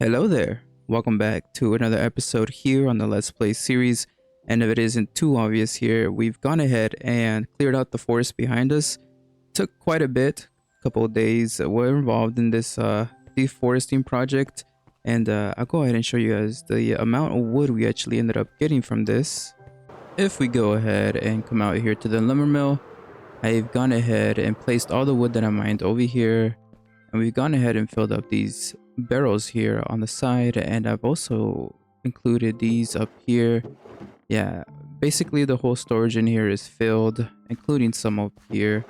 Hello there. Welcome back to another episode here on the Let's Play series. And if it isn't too obvious here, we've gone ahead and cleared out the forest behind us. Took quite a bit, a couple of days. We're involved in this deforesting project. And I'll go ahead and show you guys the amount of wood we actually ended up getting from this. If we go ahead and come out here to the lumber mill, I've gone ahead and placed all the wood that I mined over here, and we've gone ahead and filled up these barrels here on the side, and I've also included these up here. Yeah, basically the whole storage in here is filled, including some up here.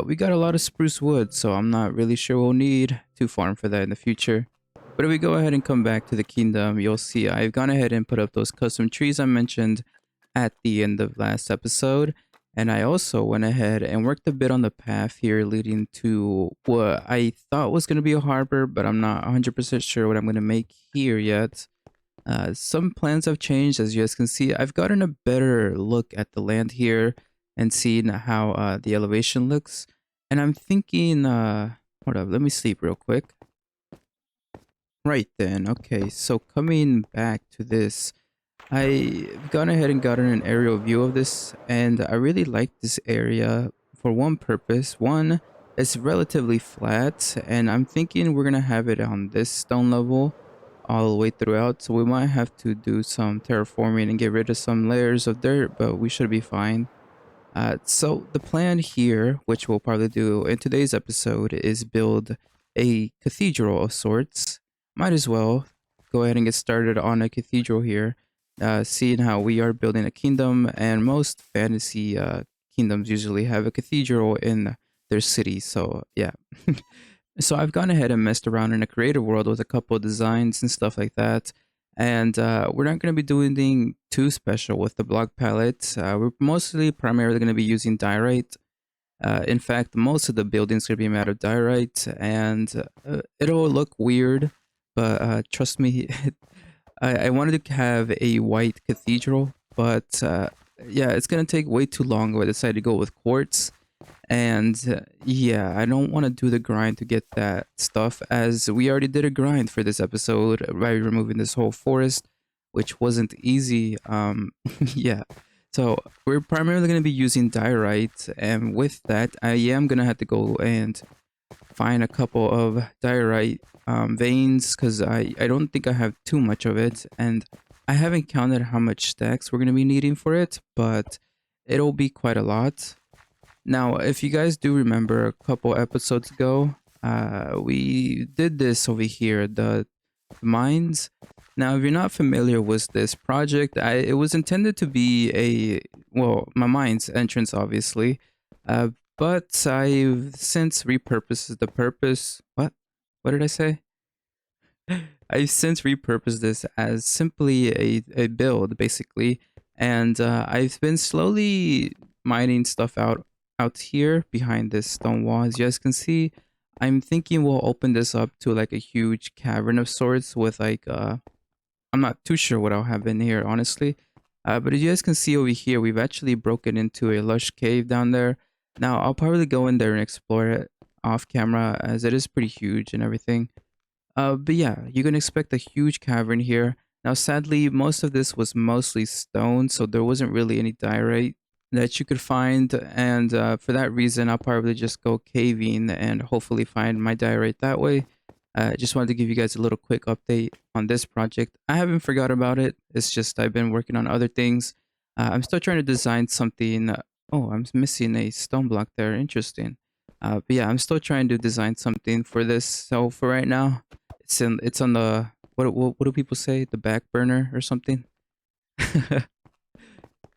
We got a lot of spruce wood, so I'm not really sure we'll need to farm for that in the future. But if we go ahead and come back to the kingdom, you'll see I've gone ahead and put up those custom trees I mentioned at the end of last episode. And I also went ahead and worked a bit on the path here leading to what I thought was going to be a harbor, but I'm not 100% sure what I'm going to make here yet. Some plans have changed, as you guys can see. I've gotten a better look at the land here and seen how the elevation looks. And I'm thinking, hold up, let me sleep real quick. Right then, okay, so coming back to this, I've gone ahead and gotten an aerial view of this, and I really like this area for one purpose. One, it's relatively flat, and I'm thinking we're gonna have it on this stone level all the way throughout, so we might have to do some terraforming and get rid of some layers of dirt, but we should be fine. So the plan here, which we'll probably do in today's episode, is build a cathedral of sorts. Might as well go ahead and get started on a cathedral here. Seeing how we are building a kingdom, and most fantasy kingdoms usually have a cathedral in their city. So yeah. So I've gone ahead and messed around in a creative world with a couple of designs and stuff like that. And we're not going to be doing anything too special with the block palette. We're mostly primarily going to be using diorite. In fact, most of the buildings are going to be made out of diorite, and it'll look weird, but trust me, I wanted to have a white cathedral, but yeah, it's going to take way too long. I decided to go with quartz. And yeah, I don't want to do the grind to get that stuff, as we already did a grind for this episode by removing this whole forest, which wasn't easy. Yeah. So we're primarily going to be using diorite, and with that, I am going to have to go and find a couple of diorite veins, because I don't think I have too much of it, and I haven't counted how much stacks we're going to be needing for it, but it'll be quite a lot. Now, if you guys do remember a couple episodes ago, we did this over here, the mines. Now, if you're not familiar with this project, it was intended to be my mine's entrance, obviously. Uh, but I've since repurposed the purpose. What? What did I say? I've since repurposed this as simply a build, basically. And I've been slowly mining stuff out here behind this stone wall. As you guys can see, I'm thinking we'll open this up to like a huge cavern of sorts with like I'm not too sure what I'll have in here, honestly. But as you guys can see over here, we've actually broken into a lush cave down there. Now, I'll probably go in there and explore it off camera, as it is pretty huge and everything. But yeah, you can expect a huge cavern here. Now, sadly, most of this was mostly stone, so there wasn't really any diorite that you could find. And for that reason, I'll probably just go caving and hopefully find my diorite that way. Just wanted to give you guys a little quick update on this project. I haven't forgot about it. It's just I've been working on other things. I'm still trying to design something. Oh, I'm missing a stone block there. Interesting. But yeah, I'm still trying to design something for this. So for right now, it's on the what do people say, the back burner or something.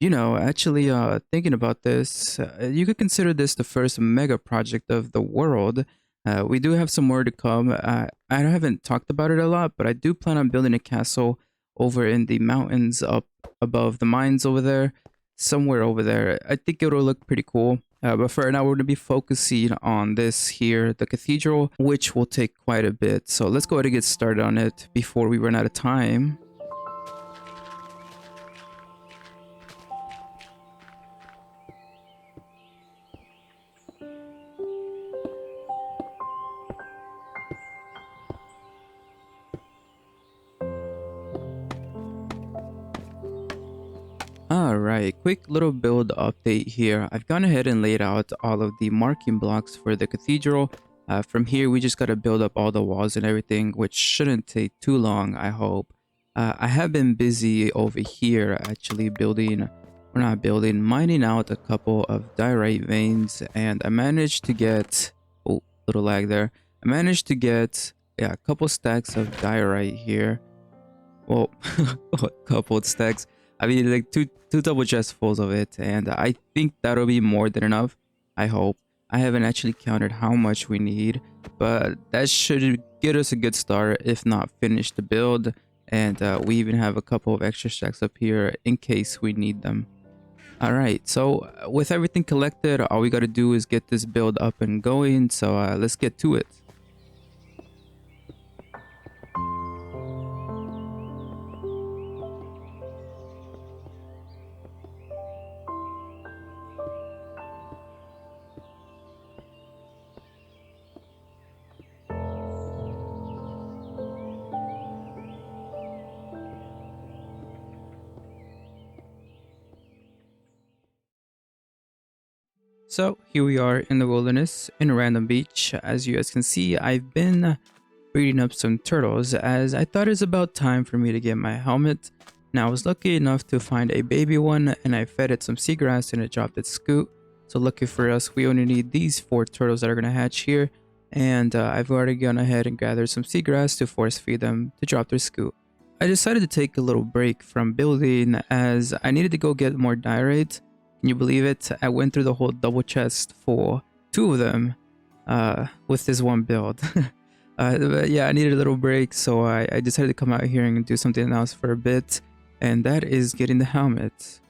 Actually, thinking about this, you could consider this the first mega project of the world. We do have some more to come. I haven't talked about it a lot, but I do plan on building a castle over in the mountains up above the mines over there, somewhere over there. I think it'll look pretty cool. But for now, we're going to be focusing on this here, the cathedral, which will take quite a bit. So let's go ahead and get started on it before we run out of time. Alright, quick little build update here. I've gone ahead and laid out all of the marking blocks for the cathedral. From here, we just got to build up all the walls and everything, which shouldn't take too long, I hope. I have been busy over here actually mining out a couple of diorite veins, and I managed to get, oh, little lag there. I managed to get, yeah, a couple stacks of diorite here. Well, a couple of stacks. I mean, like two double chests fulls of it, and I think that'll be more than enough. I hope. I haven't actually counted how much we need, but that should get us a good start, if not finish the build. And we even have a couple of extra stacks up here in case we need them. All right, so with everything collected, all we got to do is get this build up and going. So let's get to it. So here we are in the wilderness in a random beach. As you guys can see, I've been breeding up some turtles as I thought it's about time for me to get my helmet. Now I was lucky enough to find a baby one and I fed it some seagrass and it dropped its scoot. So lucky for us, we only need these 4 turtles that are going to hatch here. And I've already gone ahead and gathered some seagrass to force feed them to drop their scoot. I decided to take a little break from building as I needed to go get more diorite. Can you believe it? I went through the whole double chest for 2 of them with this one build. But yeah, I needed a little break, so I decided to come out here and do something else for a bit, and that is getting the helmet.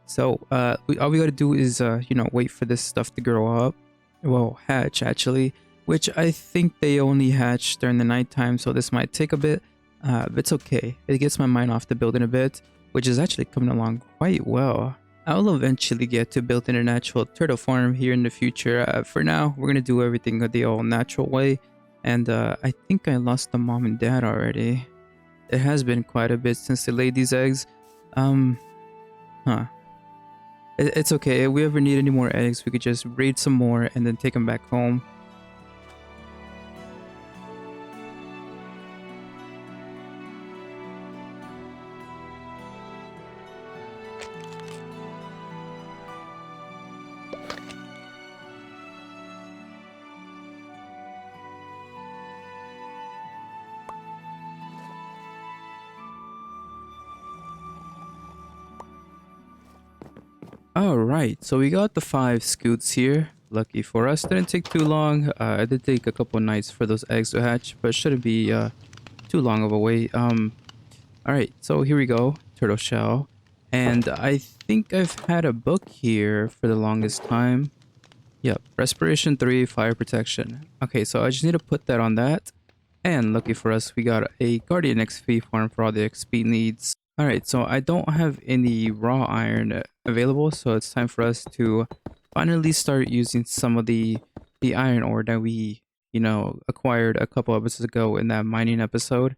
So all we gotta do is, wait for this stuff to grow up. Well, hatch actually, which I think they only hatch during the nighttime, so this might take a bit, but it's okay. It gets my mind off the building a bit, which is actually coming along quite well. I'll eventually get to building a natural turtle farm here in the future. For now, we're gonna do everything the old natural way. And I think I lost the mom and dad already. It has been quite a bit since they laid these eggs. Huh. It's okay. If we ever need any more eggs, we could just breed some more and then take them back home. Alright, so we got the 5 scoots here. Lucky for us, didn't take too long. It did take a couple nights for those eggs to hatch, but shouldn't be too long of a wait. Alright, so here we go. Turtle shell. And I think I've had a book here for the longest time. Yep, respiration 3, fire protection. Okay, so I just need to put that on that. And lucky for us, we got a Guardian XP farm for all the XP needs. Alright, so I don't have any raw iron available, so it's time for us to finally start using some of the iron ore that we, acquired a couple episodes ago in that mining episode.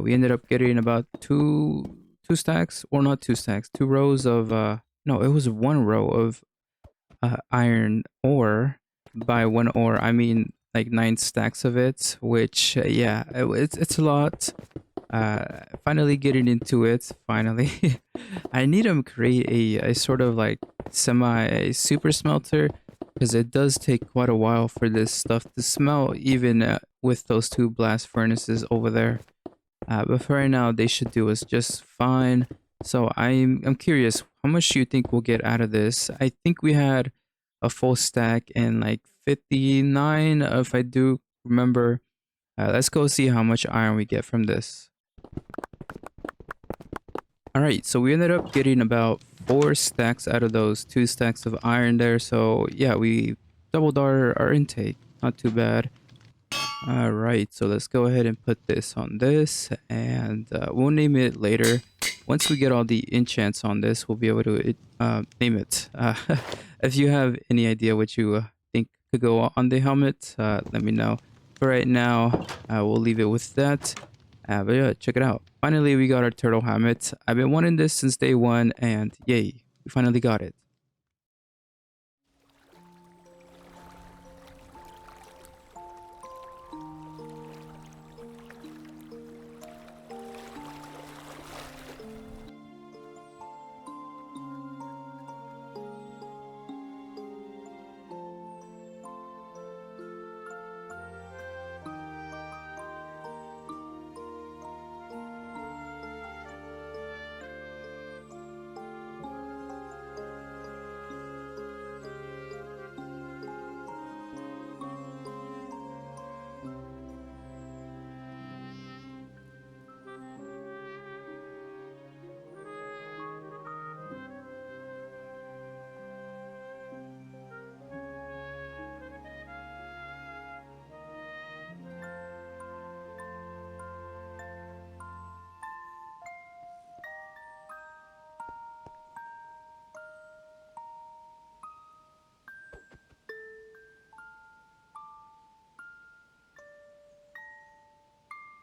We ended up getting about two stacks, or not 2 stacks, 2 rows of, no, it was 1 row of iron ore. By 1 ore, I mean like 9 stacks of it, which, yeah, it's a lot. Finally getting into it, finally. I need to create a sort of like semi super smelter because it does take quite a while for this stuff to smelt, even with those 2 blast furnaces over there. But for right now, they should do us just fine. So I'm curious, how much do you think we'll get out of this? I think we had a full stack and like 59, if I do remember. Let's go see how much iron we get from this. Alright, so we ended up getting about 4 stacks out of those 2 stacks of iron there. So yeah, we doubled our intake. Not too bad. Alright, so let's go ahead and put this on this, and we'll name it later. Once we get all the enchants on this, we'll be able to name it. If you have any idea what you think could go on the helmet, let me know. For right now, we'll leave it with that. But yeah, check it out. Finally, we got our turtle helmet. I've been wanting this since day one, and yay, we finally got it.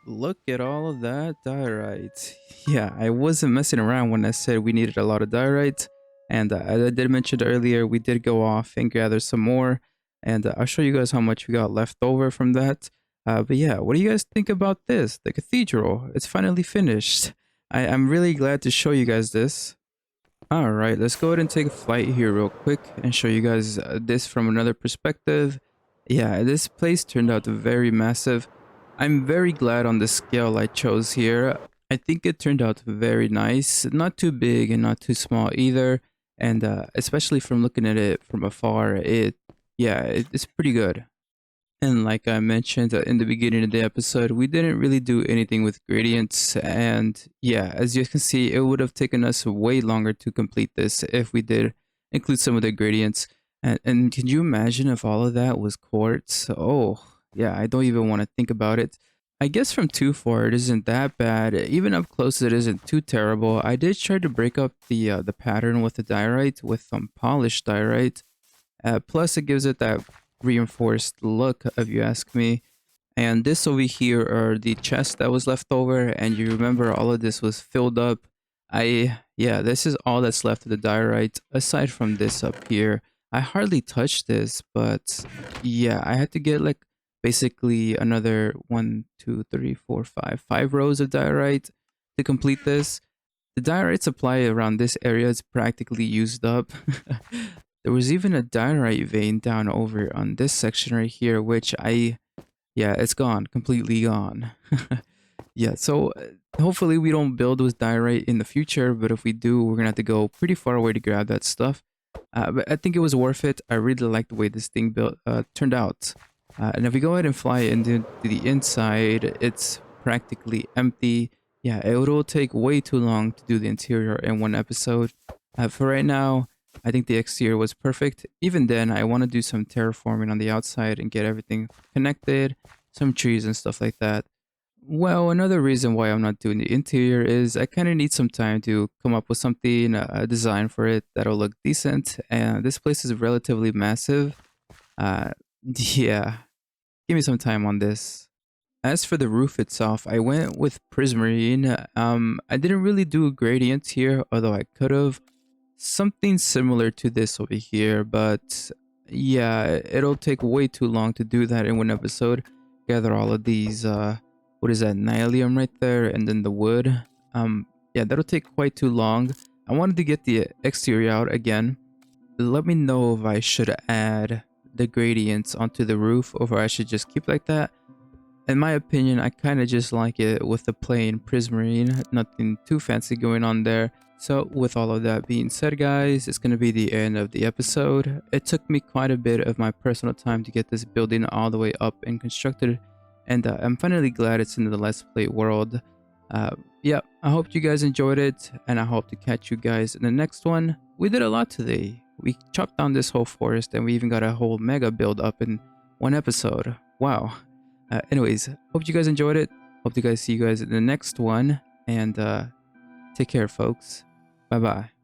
Look at all of that diorite. Yeah, I wasn't messing around when I said we needed a lot of diorite. And as I did mention earlier, we did go off and gather some more. And I'll show you guys how much we got left over from that. But yeah, what do you guys think about this? The cathedral, it's finally finished. I'm really glad to show you guys this. All right, let's go ahead and take a flight here real quick and show you guys this from another perspective. Yeah, this place turned out very massive. I'm very glad on the scale I chose here. I think it turned out very nice. Not too big and not too small either. And especially from looking at it from afar, it's pretty good. And like I mentioned in the beginning of the episode, we didn't really do anything with gradients. And yeah, as you can see, it would have taken us way longer to complete this if we did include some of the gradients. And can you imagine if all of that was quartz? Oh, yeah, I don't even want to think about it. I guess from too far, it isn't that bad. Even up close, it isn't too terrible. I did try to break up the pattern with the diorite, with some polished diorite. Plus, it gives it that reinforced look, if you ask me. And this over here are the chests that was left over, and you remember all of this was filled up. Yeah, this is all that's left of the diorite. Aside from this up here, I hardly touched this, but yeah, I had to get like basically another 5 rows of diorite to complete this. The diorite supply around this area is practically used up. There was even a diorite vein down over on this section right here, yeah, it's gone, completely gone. Yeah, so hopefully we don't build with diorite in the future, but if we do, we're gonna have to go pretty far away to grab that stuff. But I think it was worth it. I really like the way this thing turned out. And if we go ahead and fly into the inside, it's practically empty. Yeah, it will take way too long to do the interior in one episode. For right now, I think the exterior was perfect. Even then, I want to do some terraforming on the outside and get everything connected, some trees and stuff like that. Well, another reason why I'm not doing the interior is I kind of need some time to come up with something, a design for it that'll look decent. And this place is relatively massive. Uh, yeah, give me some time on this. As for the roof itself, I went with prismarine. I didn't really do gradients here, although I could have. Something similar to this over here, but yeah, it'll take way too long to do that in one episode. Gather all of these, what is that, nylium right there, and then the wood. Yeah, that'll take quite too long. I wanted to get the exterior out again. Let me know if I should add the gradients onto the roof or if I should just keep like that. In my opinion, I kind of just like it with the plain prismarine, nothing too fancy going on there. So with all of that being said, guys, it's going to be the end of the episode. It took me quite a bit of my personal time to get this building all the way up and constructed, and I'm finally glad it's in the Let's Play world. Yeah, I hope you guys enjoyed it, and I hope to catch you guys in the next one. We did a lot today. We chopped down this whole forest, and we even got a whole mega build up in one episode. Wow. Anyways, hope you guys enjoyed it. Hope to guys see you guys in the next one, and take care, folks. Bye bye.